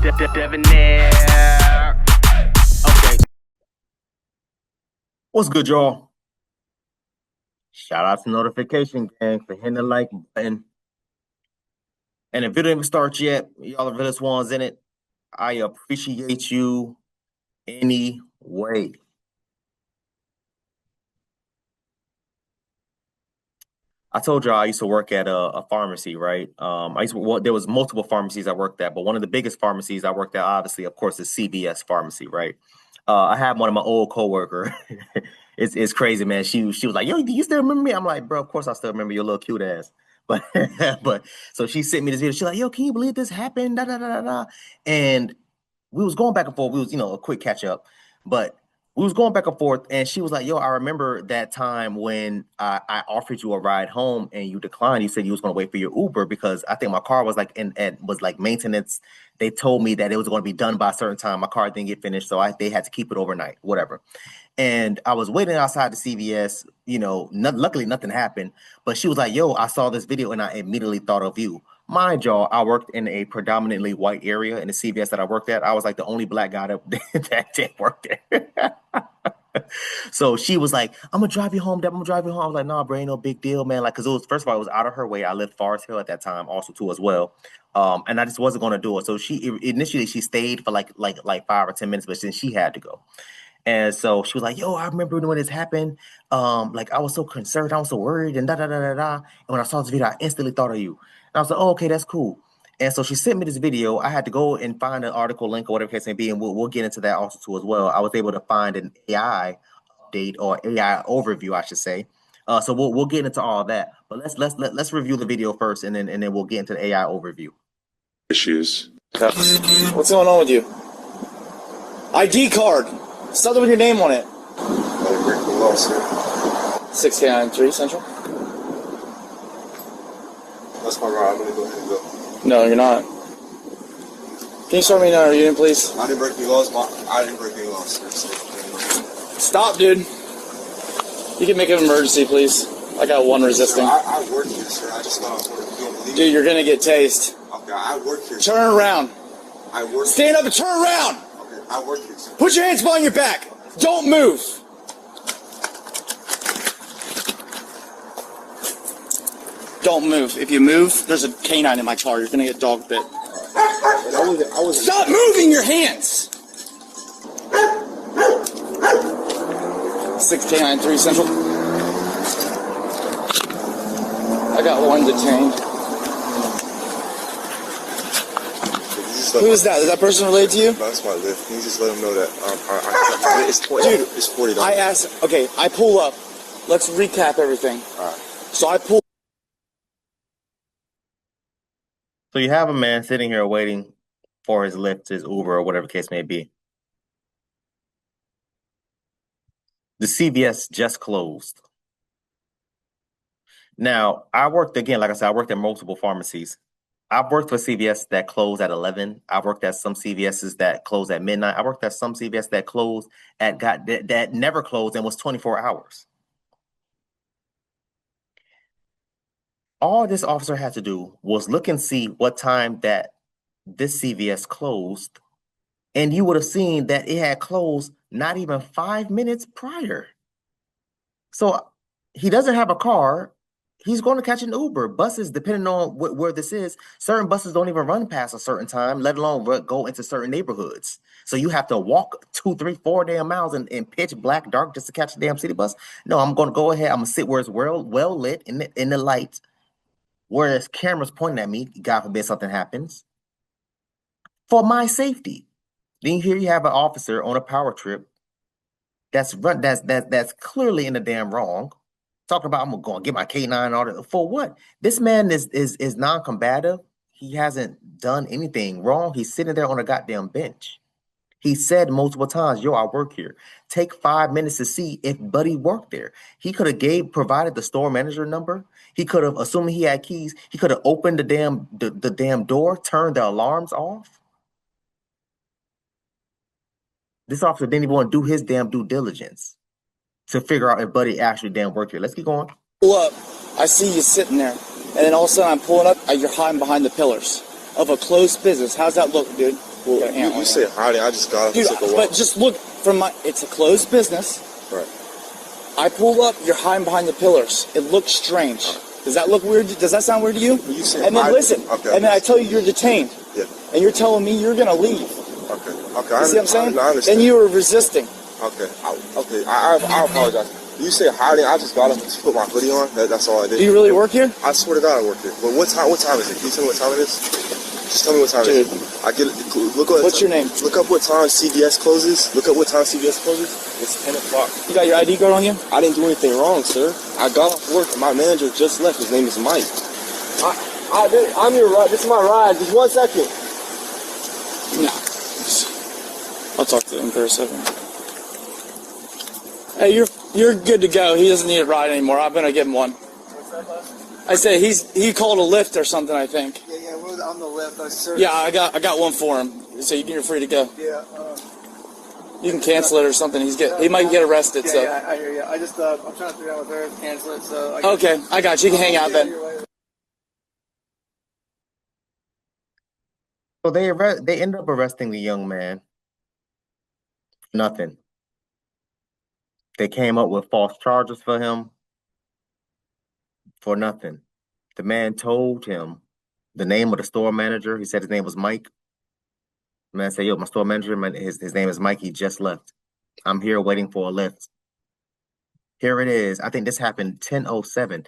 Debonair. Okay. What's good, y'all? Shout out to Notification Gang for hitting the like button. And if it didn't even start yet, y'all are realest ones in it. I appreciate you anyway. I told y'all I used to work at a pharmacy, right? There was multiple pharmacies I worked at, but one of the biggest pharmacies I worked at, obviously, of course, is CVS pharmacy, right? I had one of my old coworker. It's crazy, man. She was like, "Yo, do you still remember me?" I'm like, "Bro, of course I still remember your little cute ass." But but so she sent me this video. She's like, "Yo, can you believe this happened?" Da da da da da. And we was going back and forth. We was, a quick catch up, but we was going back and forth. And she was like, "Yo, I remember that time when I offered you a ride home and you declined. You said you was going to wait for your Uber because I think my car was like was like maintenance. They told me that it was going to be done by a certain time. My car didn't get finished, so they had to keep it overnight, whatever." And I was waiting outside the CVS. Luckily nothing happened. But she was like, "Yo, I saw this video and I immediately thought of you." Mind y'all, I worked in a predominantly white area in the CVS that I worked at. I was like the only black guy that did work there. So she was like, "I'm gonna drive you home, Deb. I'm gonna drive you home." I was like, "Nah, bro, ain't no big deal, man." Like, cause it was, first of all, it was out of her way. I lived Forest Hill at that time, also too, as well. And I just wasn't gonna do it. So initially she stayed for like 5 or 10 minutes, but then she had to go. And so she was like, "Yo, I remember when this happened. Like I was so concerned, I was so worried, and da da da da da. And when I saw this video, I instantly thought of you." And I was like, "Oh, okay, that's cool." And so she sent me this video. I had to go and find an article link or whatever case may be, and we'll get into that also too as well. I was able to find an AI update or AI overview, I should say. So we'll get into all that. But let's review the video first, and then we'll get into the AI overview. Issues. What's going on with you? ID card. Something with your name on it. 6K93 Central. That's my ride. I'm gonna go ahead and go. No, you're not. Can you start me in our unit, please? I didn't break any laws. I didn't break any laws, sir. Stop, dude. You can make an emergency, please. I got one resisting. Sir, I work here, sir. I just thought I worked. You don't believe me? Dude, you're gonna get tased. Okay, I work here. Turn around. I work. Stand up and turn around. Okay, I work here, sir. Put your hands behind your back. Don't move. Don't move. If you move, there's a canine in my car. You're gonna get dog bit. Stop moving your hands. 6K93 Central. I got one detained. Who is that? Is that person related to you? No, that's my Lyft. Can you just let them know that Dude, it's $40. I asked. Okay, I pull up. Let's recap everything. All right. So I pull. So you have a man sitting here waiting for his Lyft, his Uber, or whatever the case may be. The CVS just closed. Now, I worked, again, like I said, I worked at multiple pharmacies. I've worked for CVS that closed at 11. I've worked at some CVSs that closed at midnight. I worked at some CVS that closed that never closed and was 24 hours. All this officer had to do was look and see what time that this CVS closed, and you would have seen that it had closed not even 5 minutes prior. So he doesn't have a car. He's going to catch an Uber. Buses, depending on where this is, certain buses don't even run past a certain time, let alone go into certain neighborhoods. So you have to walk 2, 3, 4 damn miles in pitch black dark just to catch a damn city bus. No, I'm going to go ahead. I'm going to sit where it's well lit in the light, where there's cameras pointing at me. God forbid something happens. For my safety. Then here you have an officer on a power trip that's clearly in the damn wrong. Talking about, I'm going to get my K9 order. For what? This man is non-combative. He hasn't done anything wrong. He's sitting there on a goddamn bench. He said multiple times, "Yo, I work here." Take 5 minutes to see if Buddy worked there. He could have provided the store manager number. He could have, assuming he had keys, he could have opened the damn door, turned the alarms off. This officer didn't even want to do his damn due diligence to figure out if Buddy actually damn worked here. Let's keep going. Pull up. I see you sitting there. And then all of a sudden I'm pulling up. You're hiding behind the pillars. of a closed business. How's that look, dude? Well, Got an ant you on said hiding. I just got up Dude, and took a but walk. just look from it's a closed business. Right. I pull up, you're hiding behind the pillars. It looks strange. Does that look weird? Does that sound weird to you? You said and then hiding. listen, Okay. and then I tell you you're detained. Yeah. And you're telling me you're gonna leave. Okay. Okay. You see what I'm saying? I understand. Then you were resisting. Okay. I apologize. You said hiding. I just got up and just put my hoodie on. That's all I did. Do you really work here? I swear to God, I work here. But what time is it? Can you tell me what time it is? Just tell me what time it is. I get it. Look what What's your name? Look up what time CVS closes. Look up what time CVS closes. It's 10 o'clock. You got your ID card on you? I didn't do anything wrong, sir. I got off work and my manager just left. His name is Mike. I'm your ride. This is my ride. Just 1 second. No. I'll talk to him for a second. Hey, you're good to go. He doesn't need a ride anymore. I'm gonna give him one. I said he called a Lyft or something, I think. Yeah, we're on the left. Sir. Yeah, I got one for him. So you're free to go. Yeah. You can cancel it or something. He might get arrested. So Yeah, I hear you. I just I'm trying to figure out with her to cancel it. So. okay, I got you. You can hang out then. So they ended up arresting the young man. Nothing. They came up with false charges for him for nothing. The man told him the name of the store manager. He said his name was Mike. The man said, yo, my store manager, his name is Mike. He just left. I'm here waiting for a lift. Here it is. I think this happened 10:07.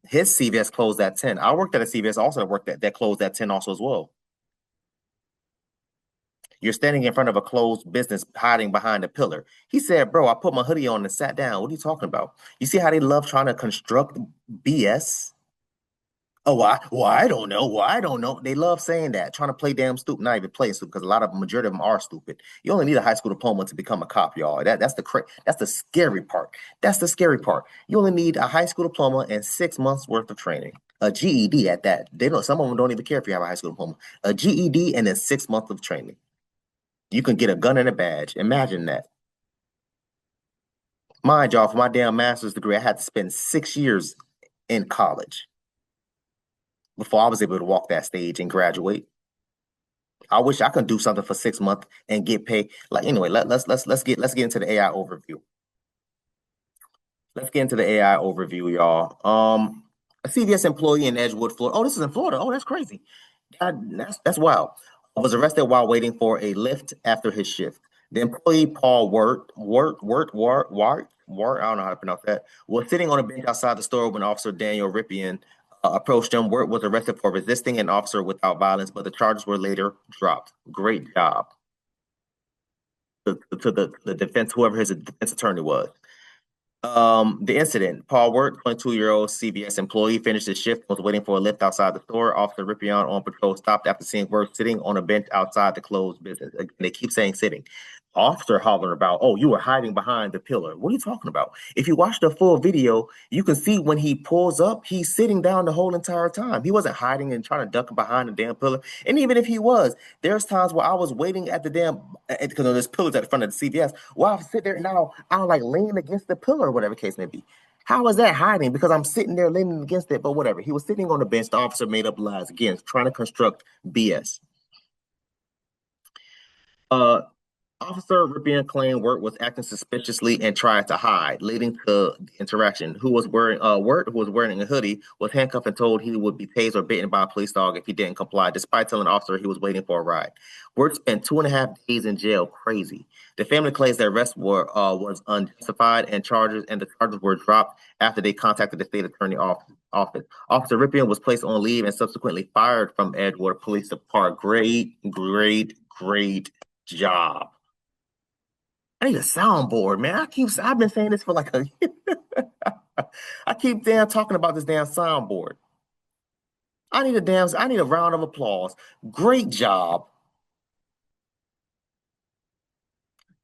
His CVS closed at 10. I worked at a CVS also that closed at 10 also as well. You're standing in front of a closed business hiding behind a pillar. He said, bro, I put my hoodie on and sat down. What are you talking about? You see how they love trying to construct BS? Oh, I don't know. Well, I don't know. They love saying that, trying to play damn stupid, not even play stupid, because majority of them are stupid. You only need a high school diploma to become a cop, y'all. That's the scary part. That's the scary part. You only need a high school diploma and 6 months worth of training. A GED at that. Some of them don't even care if you have a high school diploma. A GED and then 6 months of training. You can get a gun and a badge. Imagine that. Mind y'all, for my damn master's degree, I had to spend 6 years in college before I was able to walk that stage and graduate. I wish I could do something for 6 months and get paid. Like anyway, let's get into the AI overview. Let's get into the AI overview, y'all. A CVS employee in Edgewood, Florida. Oh, this is in Florida. Oh, that's crazy. That's wild. Was arrested while waiting for a lift after his shift. The employee, Paul Wert, I don't know how to pronounce that, was sitting on a bench outside the store when Officer Daniel Rippian approached him. Wert was arrested for resisting an officer without violence, but the charges were later dropped. Great job to the defense, whoever his defense attorney was. The incident, Paul Wert, 22-year-old CVS employee, finished his shift, was waiting for a lift outside the store. Officer Rippion on patrol stopped after seeing Wert sitting on a bench outside the closed business. Again, they keep saying sitting. Officer hollering about, oh, you were hiding behind the pillar. What are you talking about? If you watch the full video, you can see when he pulls up, he's sitting down the whole entire time. He wasn't hiding and trying to duck behind the damn pillar. And even if he was, there's times where I was waiting at the damn, because there's pillars at the front of the CVS, while I sit there and I'll like lean against the pillar or whatever case may be. How is that hiding? Because I'm sitting there leaning against it, but whatever. He was sitting on the bench. The officer made up lies. Again, trying to construct BS. Officer Rippian claimed Wert was acting suspiciously and tried to hide, leading to the interaction. Wert, who was wearing a hoodie, was handcuffed and told he would be tased or bitten by a police dog if he didn't comply, despite telling the officer he was waiting for a ride. Wert spent 2.5 days in jail. Crazy. The family claims the arrest was unjustified and the charges were dropped after they contacted the state attorney office. Officer Rippian was placed on leave and subsequently fired from Edgewater Police Department. Great job. I need a soundboard, man. I've been saying this for like a I keep talking about this damn soundboard. I need a round of applause. Great job.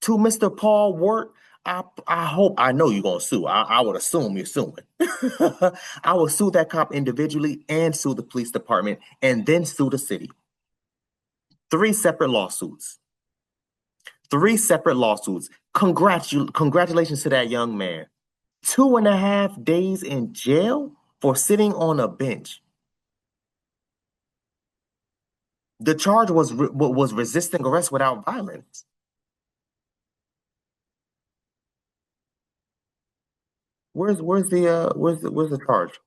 To Mr. Paul Wert, I know you're gonna sue. I would assume you're suing. I will sue that cop individually and sue the police department and then sue the city. 3 separate lawsuits. 3 separate lawsuits. Congratulations to that young man. 2.5 days in jail for sitting on a bench. The charge was resisting arrest without violence. Where's the charge?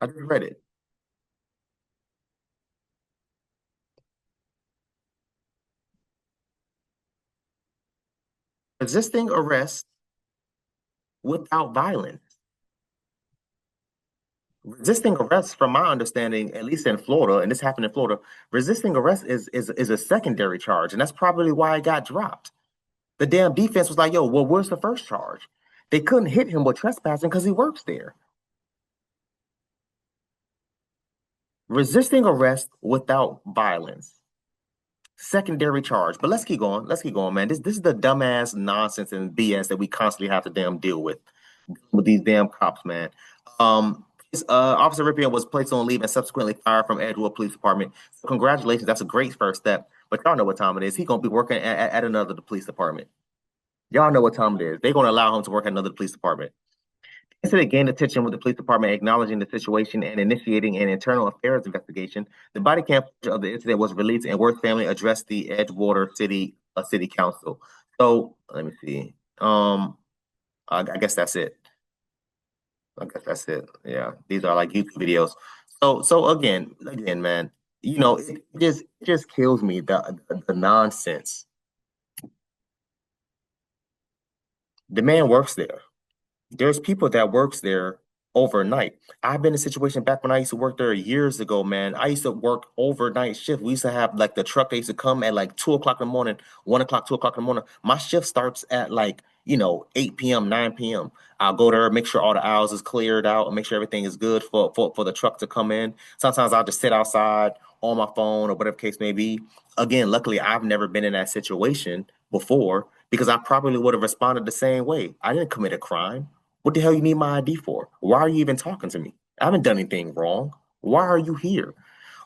I just read it. Resisting arrest without violence. Resisting arrest, from my understanding, at least in Florida, and this happened in Florida, resisting arrest is a secondary charge, and that's probably why it got dropped. The damn defense was like, "Yo, well, where's the first charge?" They couldn't hit him with trespassing because he works there. Resisting arrest without violence, secondary charge. But let's keep going. Let's keep going, man. This is the dumbass nonsense and BS that we constantly have to damn deal with these damn cops, man. Officer Ripien was placed on leave and subsequently fired from Edgewood Police Department. So congratulations, that's a great first step. But y'all know what time it is. He's gonna be working at another police department. Y'all know what time it is. They're gonna allow him to work at another police department. The incident gained attention with the police department acknowledging the situation and initiating an internal affairs investigation. The body cam footage of the incident was released, and Worth family addressed the Edgewater City Council. So let me see. I guess that's it. I guess that's it. Yeah, these are like YouTube videos. So again, man, it just kills me the nonsense. The man works there. There's people that works there overnight. I've been in a situation back when I used to work there years ago, man. I used to work overnight shift. We used to have like the truck that used to come at like 2 o'clock in the morning, 1 o'clock, 2 o'clock in the morning. My shift starts at like, 8 p.m., 9 p.m. I'll go there, make sure all the aisles is cleared out and make sure everything is good for the truck to come in. Sometimes I'll just sit outside on my phone or whatever case may be. Again, luckily I've never been in that situation before because I probably would have responded the same way. I didn't commit a crime. What the hell you need my ID for? Why are you even talking to me? I haven't done anything wrong. Why are you here?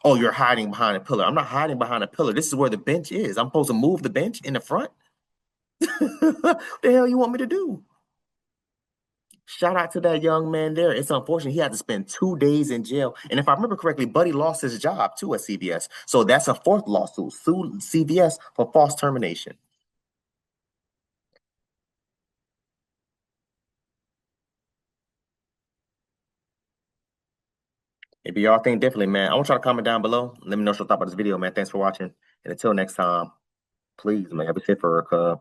Oh, you're hiding behind a pillar. I'm not hiding behind a pillar. This is where the bench is. I'm supposed to move the bench in the front. What the hell you want me to do? Shout out to that young man there. It's unfortunate he had to spend 2 days in jail. And if I remember correctly, Buddy lost his job too at CVS. So that's a fourth lawsuit. Sued CVS for false termination. If y'all think differently, man, I want y'all to comment down below. Let me know what you thought about this video, man. Thanks for watching. And until next time, please, man, be safe for